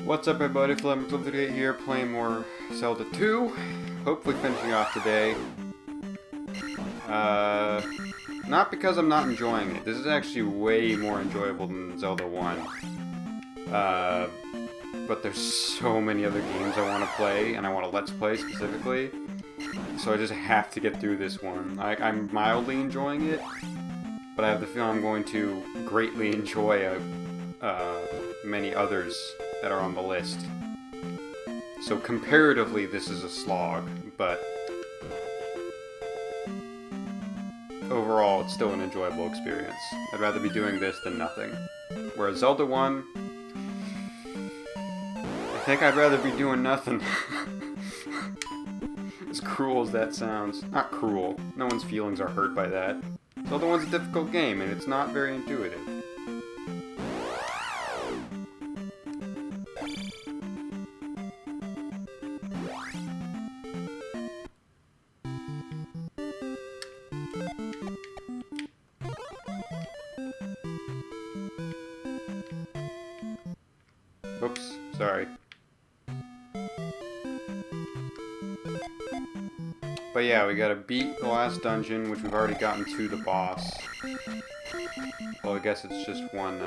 What's up everybody, Fleming38 here, playing more Zelda 2. Hopefully finishing off today. Not because I'm not enjoying it. This is actually way more enjoyable than Zelda 1. But there's so many other games I want to play, and I want to Let's Play specifically. So I just have to get through this one. I'm mildly enjoying it, but I have the feeling I'm going to greatly enjoy many others that are on the list. So comparatively, this is a slog, but overall, it's still an enjoyable experience. I'd rather be doing this than nothing. Whereas Zelda 1, I think I'd rather be doing nothing. As cruel as that sounds. Not cruel. No one's feelings are hurt by that. Zelda 1's a difficult game, and it's not very intuitive. Oops, sorry. But yeah, we gotta beat the last dungeon, which we've already gotten to the boss. Well, I guess it's just one,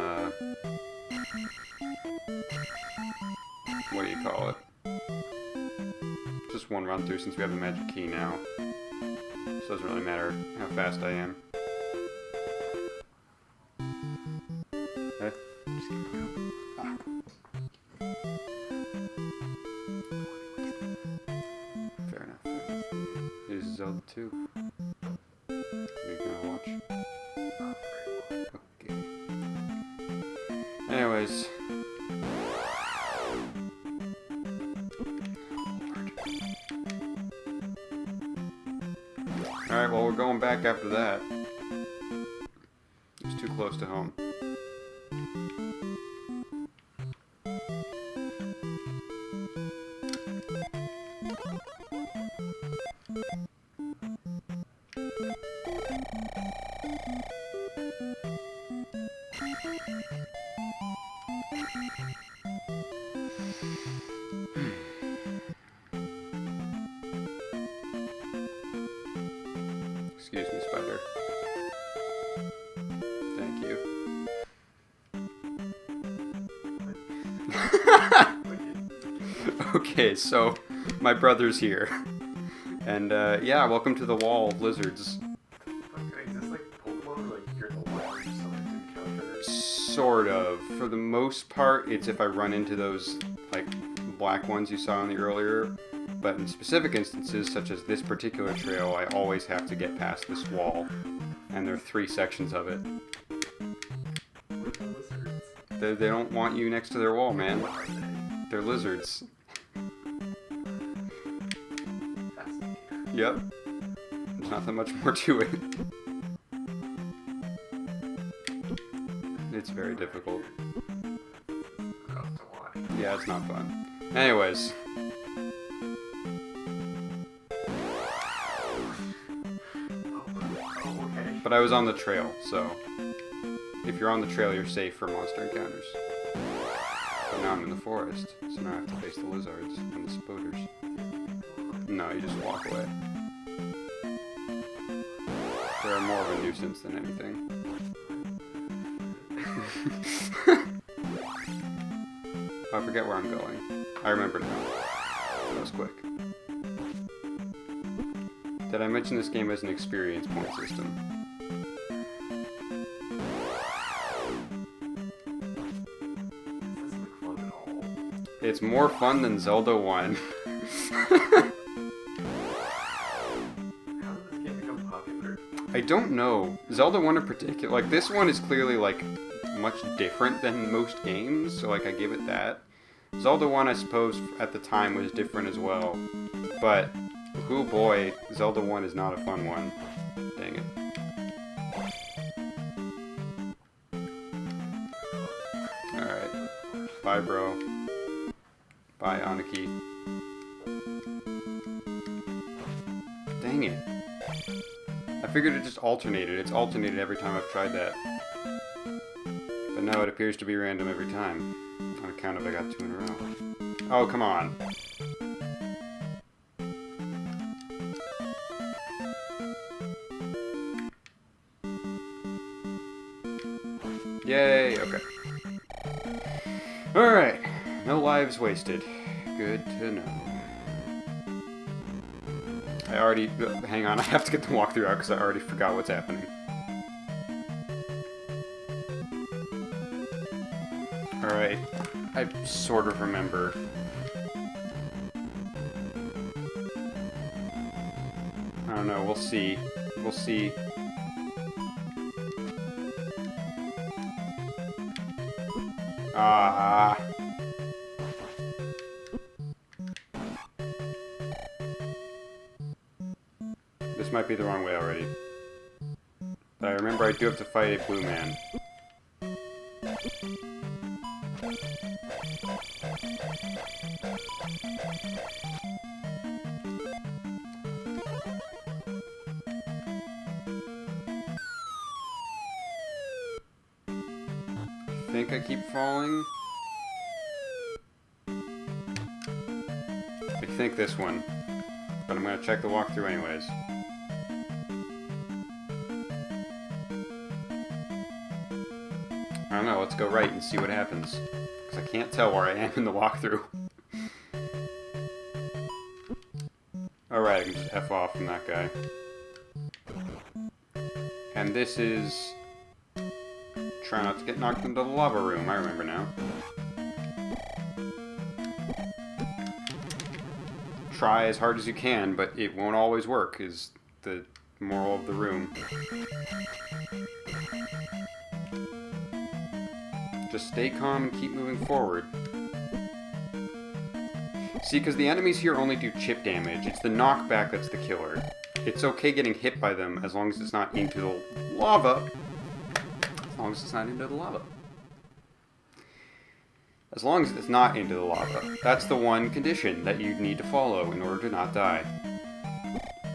what do you call it? Just one run through since we have the magic key now. So it doesn't really matter how fast I am. Okay. Fair enough. Here's Zelda 2. Are you gonna watch? Okay. Anyways. Alright, well we're going back after that. It's too close to home. Excuse me, spider. Thank you. Okay, so my brother's here. And yeah, welcome to the wall of lizards. Okay, is this like Pokemon, like you're the wild or something to encounter? Sort of. For the most part, it's if I run into those, like, black ones you saw in the earlier. But in specific instances, such as this particular trail, I always have to get past this wall. And there are 3 sections of it. What are the lizards? They don't want you next to their wall, man. What are they? They're lizards. Fascinating. Yep. There's not that much more to it. It's very difficult. Gross to watch. Yeah, it's not fun. Anyways. Oh, okay. But I was on the trail, so if you're on the trail, you're safe for monster encounters. But now I'm in the forest, so now I have to face the lizards and the spoders. No, you just walk away. They're more of a nuisance than anything. I forget where I'm going. I remember now. That was quick. Did I mention this game has an experience point system? This doesn't look fun at all. It's more fun than Zelda 1. How did this game become popular? I don't know. Zelda 1 in particular, like this one is clearly like much different than most games, so like I give it that. Zelda 1 I suppose at the time was different as well, but oh boy, Zelda 1 is not a fun one. Dang it. Alright. Bye bro. Bye Aniki. Dang it. I figured it just alternated. It's alternated every time I've tried that. But no, it appears to be random every time. On account of I got 2 in a row. Oh, come on. Yay, okay. Alright, no lives wasted. Good to know. I already... hang on, I have to get the walkthrough out because I already forgot what's happening. Alright, I sort of remember. I don't know, we'll see. We'll see. Ah. This might be the wrong way already. But I remember I do have to fight a blue man. I think I keep falling. I think this one. But I'm gonna check the walkthrough anyways. I don't know, let's go right and see what happens. Because I can't tell where I am in the walkthrough. Alright, I can just F off from that guy. And this is... try not to get knocked into the lava room, I remember now. Try as hard as you can, but it won't always work, is the moral of the room. Just stay calm and keep moving forward. See, because the enemies here only do chip damage. It's the knockback that's the killer. It's okay getting hit by them as long as it's not into the lava. As long as it's not into the lava. As long as it's not into the lava. That's the one condition that you need to follow in order to not die.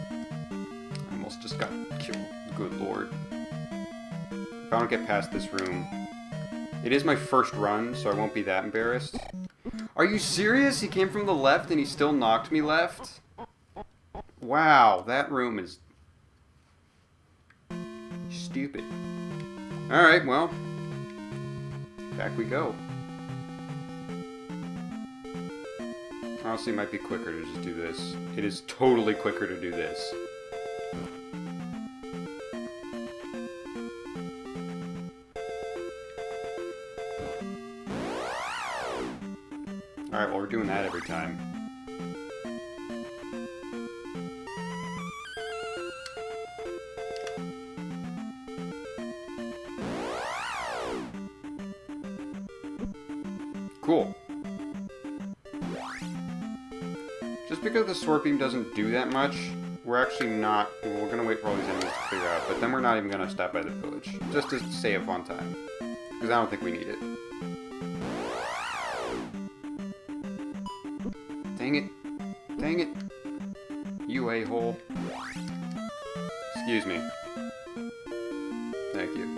I almost just got killed. Good lord. If I don't get past this room... It is my first run, so I won't be that embarrassed. Are you serious? He came from the left and he still knocked me left? Wow, that room is... stupid. Alright, well... back we go. Honestly, it might be quicker to just do this. It is totally quicker to do this. Alright, well we're doing that every time. Cool. Just because the sword beam doesn't do that much, we're actually not... we're gonna wait for all these enemies to clear out, but then we're not even gonna stop by the village. Just to save on time. Because I don't think we need it. Dang it. Dang it. You a-hole. Excuse me. Thank you.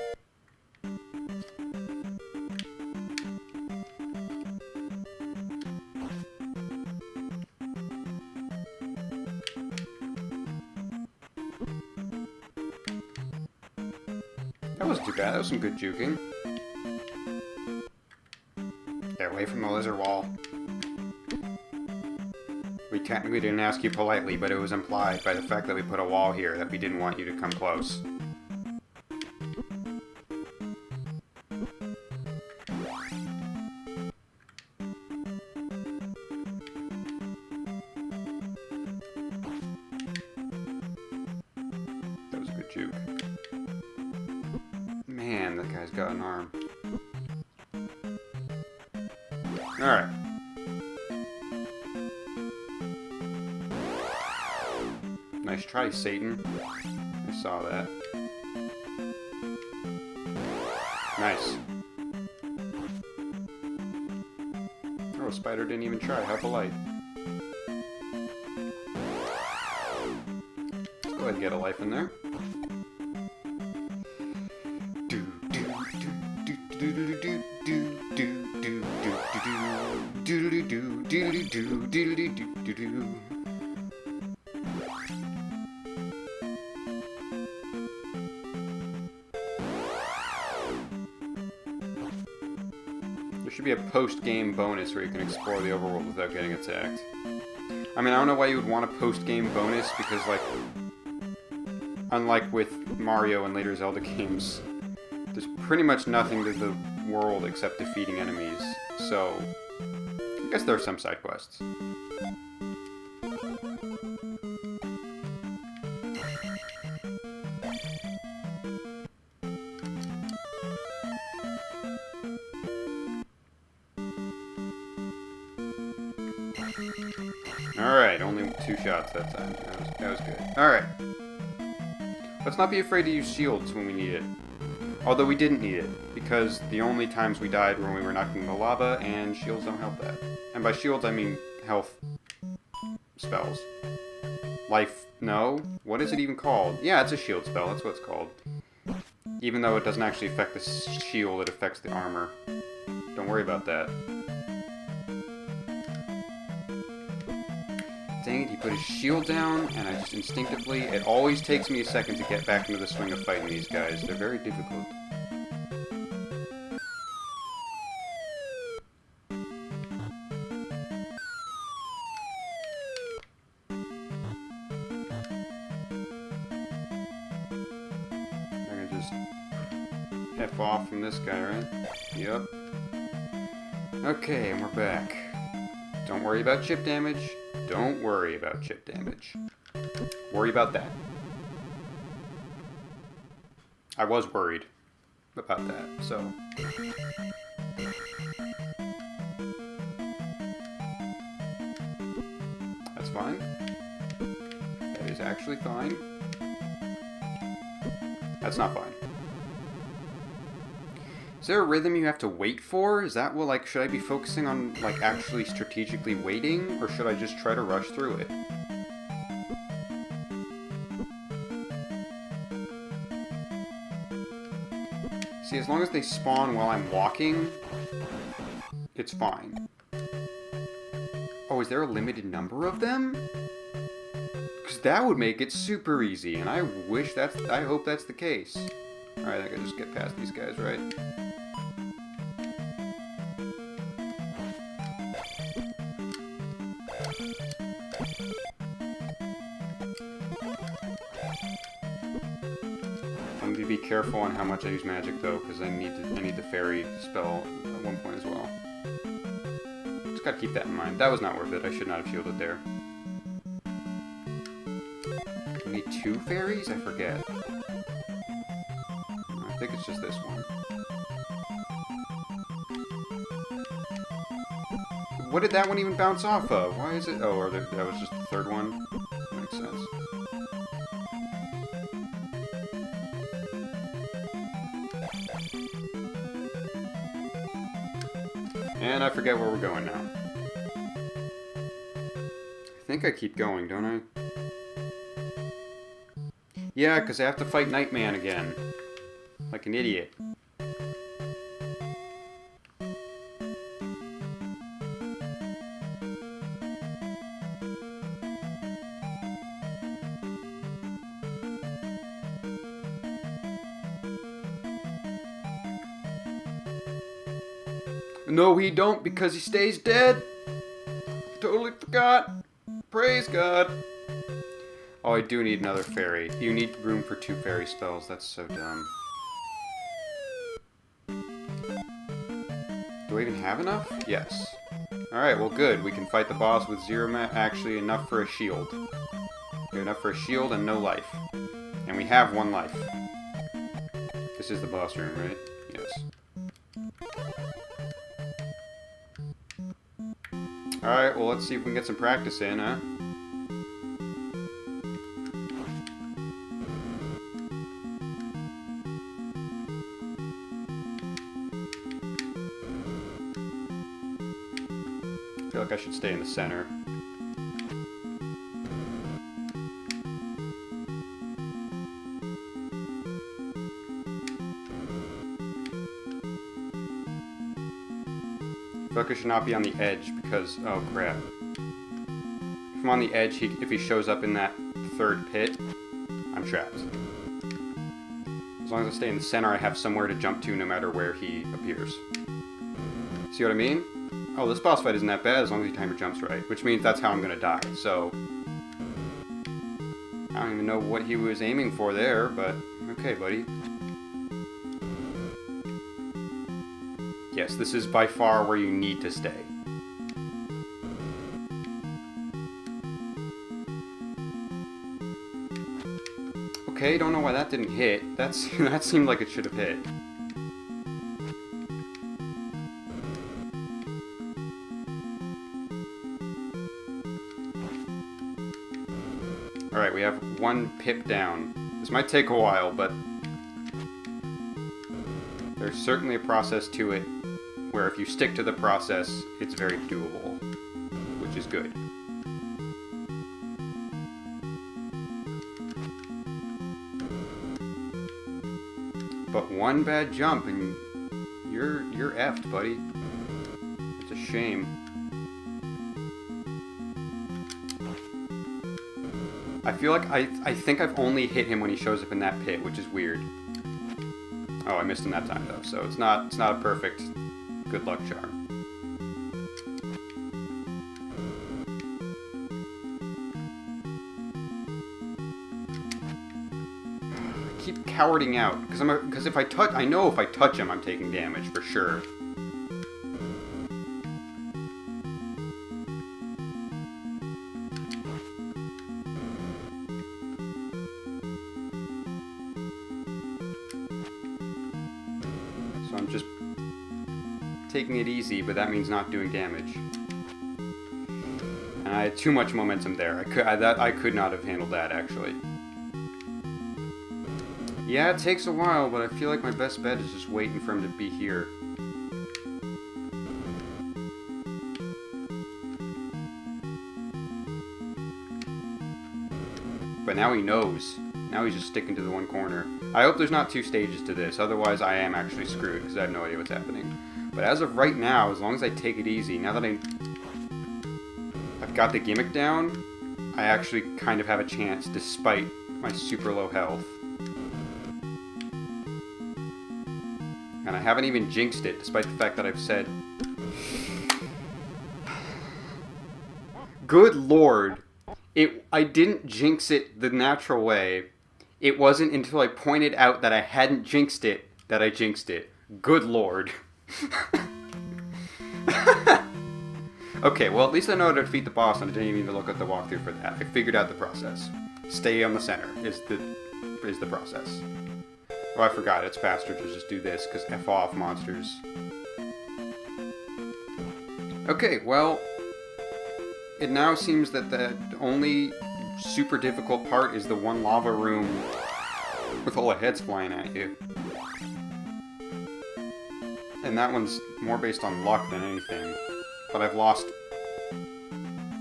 That wasn't too bad. That was some good juking. Get away from the lizard wall. We technically didn't ask you politely, but it was implied by the fact that we put a wall here that we didn't want you to come close. That was a good juke. Man, that guy's got an arm. Alright. Nice try, Satan. I saw that. Nice. Oh, spider didn't even try. How polite. Let's go ahead and get a life in there. There should be a post-game bonus where you can explore the overworld without getting attacked. I mean, I don't know why you would want a post-game bonus, because, like, unlike with Mario and later Zelda games, there's pretty much nothing to the world except defeating enemies, so I guess there are some side quests. Alright, only 2 shots that time. That was good. Alright. Let's not be afraid to use shields when we need it. Although we didn't need it, because the only times we died were when we were knocked into lava, and shields don't help that. And by shields, I mean health spells. Life, no? What is it even called? Yeah, it's a shield spell, that's what it's called. Even though it doesn't actually affect the shield, it affects the armor. Don't worry about that. Dang it, he put his shield down, and I just instinctively... It always takes me a second to get back into the swing of fighting these guys. They're very difficult. I can just F off from this guy, right? Yep. Okay, and we're back. Don't worry about chip damage. Don't worry about chip damage. Worry about that. I was worried about that, so... That's fine. That is actually fine. That's not fine. Is there a rhythm you have to wait for? Is that what, like, should I be focusing on, like, actually strategically waiting? Or should I just try to rush through it? See, as long as they spawn while I'm walking, it's fine. Oh, is there a limited number of them? Because that would make it super easy, and I hope that's the case. Alright, I can just get past these guys, right? I'm gonna be careful on how much I use magic though, because I need the fairy spell at one point as well. Just gotta keep that in mind. That was not worth it. I should not have shielded there. We need 2 fairies? I forget. I think it's just this one. What did that one even bounce off of? Why is it? Oh, or that was just the 3rd one? Makes sense. And I forget where we're going now. I think I keep going, don't I? Yeah, because I have to fight Nightman again. Like an idiot. No, he don't, because he stays dead. Totally forgot. Praise God. Oh, I do need another fairy. You need room for 2 fairy spells. That's so dumb. Do I even have enough? Yes. Alright, well good. We can fight the boss with 0 actually enough for a shield. We have enough for a shield and no life. And we have 1 life. This is the boss room, right? Yes. Alright, well let's see if we can get some practice in, huh? I feel like I should stay in the center. feel like I should not be on the edge because... Oh, crap. If I'm on the edge, if he shows up in that third pit, I'm trapped. As long as I stay in the center, I have somewhere to jump to no matter where he appears. See what I mean? Oh, this boss fight isn't that bad as long as the timer jumps right. Which means that's how I'm gonna die, so... I don't even know what he was aiming for there, but... Okay, buddy. Yes, this is by far where you need to stay. Okay, don't know why that didn't hit. That seemed like it should have hit. Alright, we have one pip down. This might take a while, but there's certainly a process to it where if you stick to the process, it's very doable, which is good. But one bad jump and you're effed, buddy. It's a shame. I feel like I think I've only hit him when he shows up in that pit, which is weird. Oh, I missed him that time though, so it's not a perfect good luck charm. Keep cowarding out because if I know if I touch him I'm taking damage for sure. So I'm just taking it easy, but that means not doing damage. And I had too much momentum there. I could not have handled that actually. Yeah, it takes a while, but I feel like my best bet is just waiting for him to be here. But now he knows. Now he's just sticking to the one corner. I hope there's not 2 stages to this, otherwise I am actually screwed because I have no idea what's happening. But as of right now, as long as I take it easy, now that I've got the gimmick down, I actually kind of have a chance despite my super low health. And I haven't even jinxed it, despite the fact that I've said... Good lord! I didn't jinx it the natural way. It wasn't until I pointed out that I hadn't jinxed it that I jinxed it. Good lord. Okay, well at least I know how to defeat the boss and I didn't even need to look at the walkthrough for that. I figured out the process. Stay on the center is the process. Oh, I forgot, it's faster to just do this, because F off, monsters. Okay, well, it now seems that the only super difficult part is the one lava room with all the heads flying at you. And that one's more based on luck than anything. But I've lost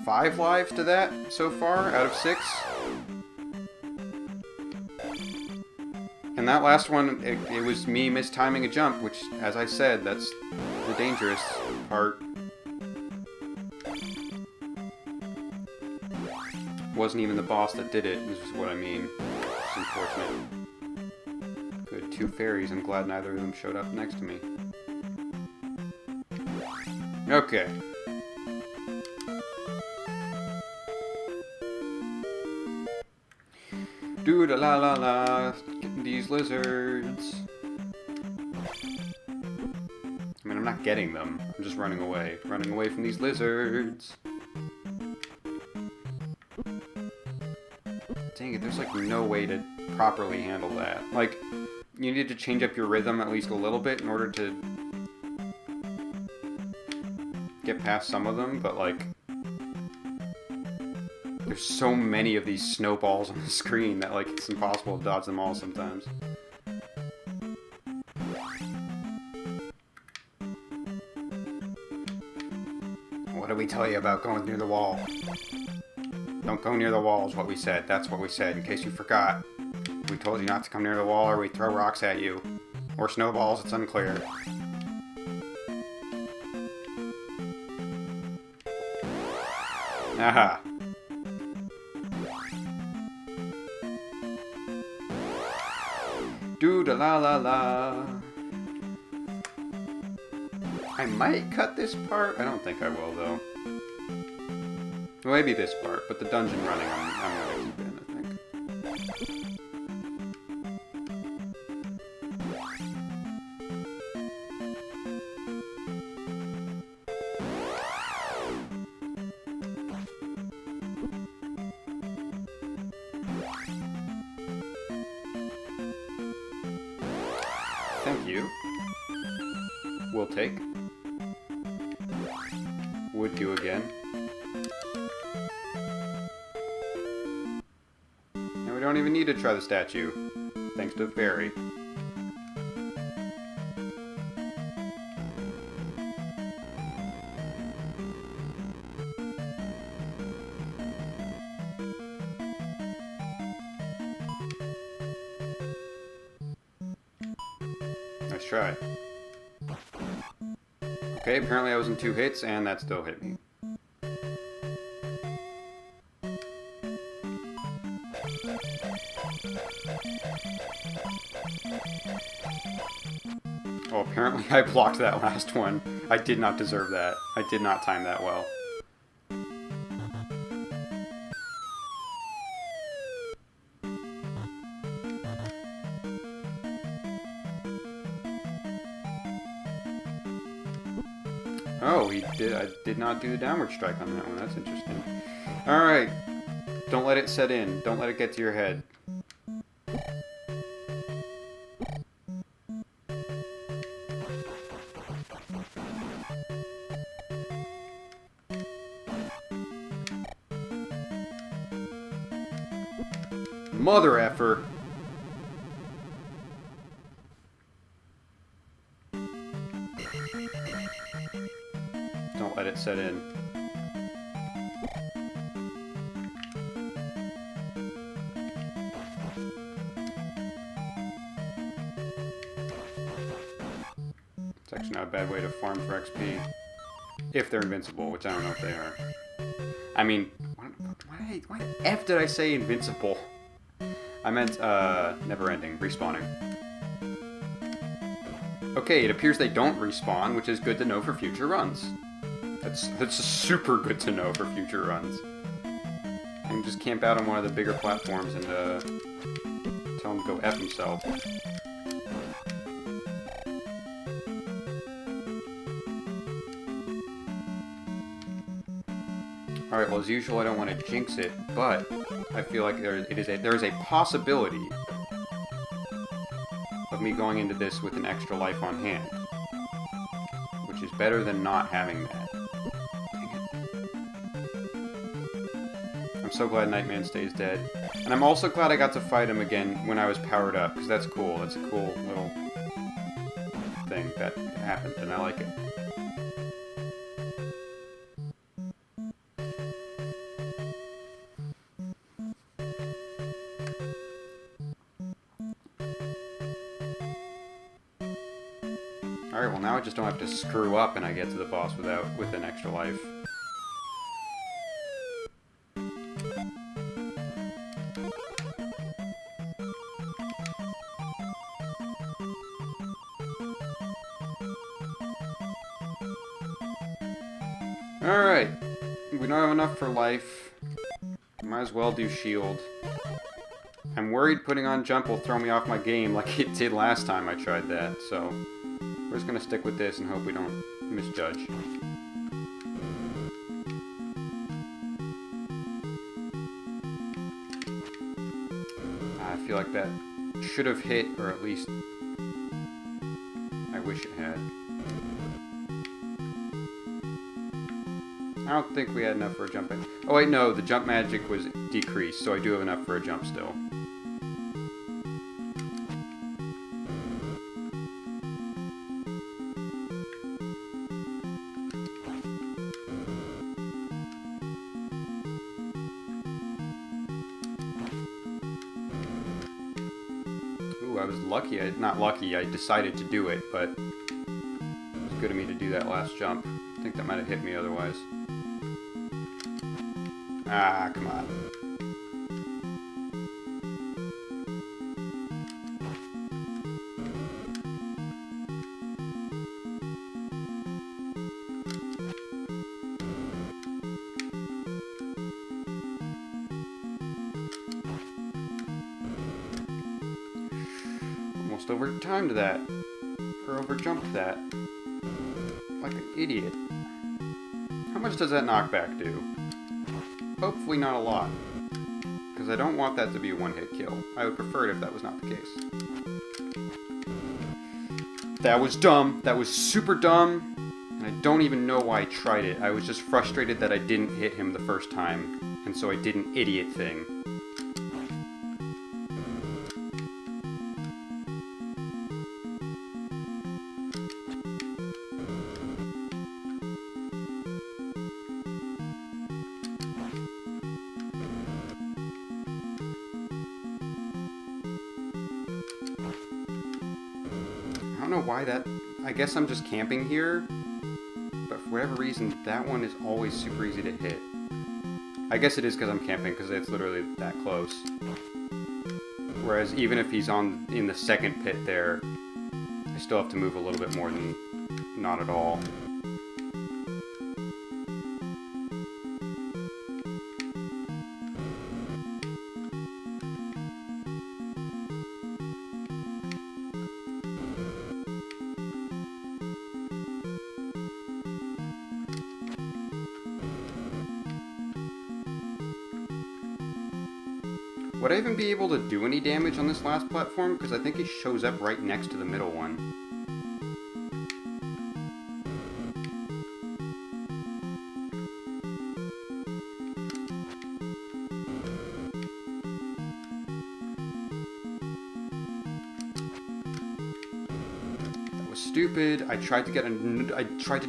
5 lives to that so far, out of 6. And that last one, it was me mistiming a jump, which, as I said, that's the dangerous part. It wasn't even the boss that did it, this is what I mean. It's unfortunate. Good, 2 fairies, I'm glad neither of them showed up next to me. Okay. Doo-da-la-la-la, getting these lizards. I mean, I'm not getting them. I'm just running away. Running away from these lizards. Dang it, there's like no way to properly handle that. Like, you need to change up your rhythm at least a little bit in order to get past some of them, but like... There's so many of these snowballs on the screen that, like, it's impossible to dodge them all sometimes. What did we tell you about going near the wall? Don't go near the wall is what we said. That's what we said, in case you forgot. We told you not to come near the wall or we throw rocks at you. Or snowballs, it's unclear. Aha! Do-da-la-la-la. I might cut this part. I don't think I will, though. Well, maybe this part, but the dungeon running, I'm gonna keep in, I think. Thank you. We'll take. Would do again. And we don't even need to try the statue, thanks to the fairy. Nice try. Okay, apparently I was in 2 hits, and that still hit me. Oh, apparently I blocked that last one. I did not deserve that. I did not time that well. Oh, he did. I did not do the downward strike on that one. That's interesting. Alright. Don't let it set in. Don't let it get to your head. Mother effer. Don't let it set in. It's actually not a bad way to farm for XP. If they're invincible, which I don't know if they are. I mean, why the F did I say invincible? I meant, never ending, respawning. Okay, it appears they don't respawn, which is good to know for future runs. That's super good to know for future runs. I can just camp out on one of the bigger platforms and, tell him to go F himself. Alright, well, as usual, I don't want to jinx it, but I feel like there is a possibility of me going into this with an extra life on hand, which is better than not having that. Dang it. I'm so glad Nightman stays dead. And I'm also glad I got to fight him again when I was powered up, because that's cool. That's a cool little thing that happened, and I like it. Alright, well now I just don't have to screw up and I get to the boss with an extra life. Alright, we don't have enough for life. Might as well do shield. I'm worried putting on jump will throw me off my game like it did last time I tried that, so we're just gonna stick with this and hope we don't misjudge. I feel like that should have hit, or at least I wish it had. I don't think we had enough for a jump. Oh wait, no, the jump magic was decreased, so I do have enough for a jump still. Ooh, I was lucky. Not lucky, I decided to do it, but it was good of me to do that last jump. I think that might have hit me otherwise. Ah, come on. Almost over-timed that. Or over-jumped that. Like an idiot. How much does that knockback do? Hopefully not a lot. Because I don't want that to be a one-hit kill. I would prefer it if that was not the case. That was dumb. That was super dumb. And I don't even know why I tried it. I was just frustrated that I didn't hit him the first time. And so I did an idiot thing. I don't know why that... I guess I'm just camping here, but for whatever reason, that one is always super easy to hit. I guess it is because I'm camping, because it's literally that close. Whereas even if he's in the second pit there, I still have to move a little bit more than not at all. Would I even be able to do any damage on this last platform? Because I think he shows up right next to the middle one. That was stupid. I tried to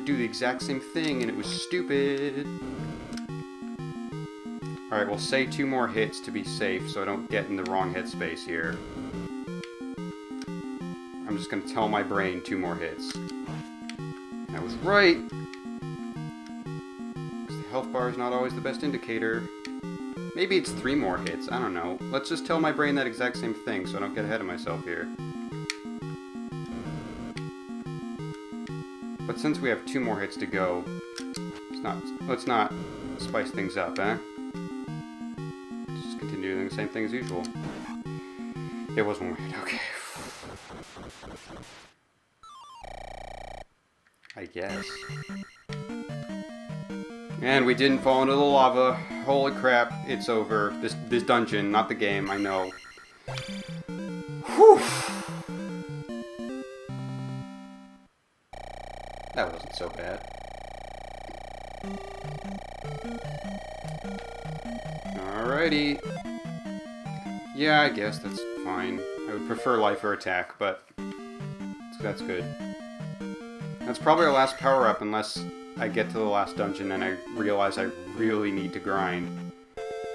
do the exact same thing and it was stupid. Alright, we'll say 2 more hits to be safe so I don't get in the wrong headspace here. I'm just gonna tell my brain 2 more hits. I was right! Because the health bar is not always the best indicator. Maybe it's 3 more hits, I don't know. Let's just tell my brain that exact same thing so I don't get ahead of myself here. But since we have 2 more hits to go, let's not spice things up, eh? Doing the same thing as usual. It was 1 hit, okay. I guess. And we didn't fall into the lava. Holy crap, it's over. This dungeon, not the game, I know. Whew! That wasn't so bad. Alrighty. Yeah, I guess that's fine. I would prefer life or attack, but that's good. That's probably our last power-up unless I get to the last dungeon and I realize I really need to grind.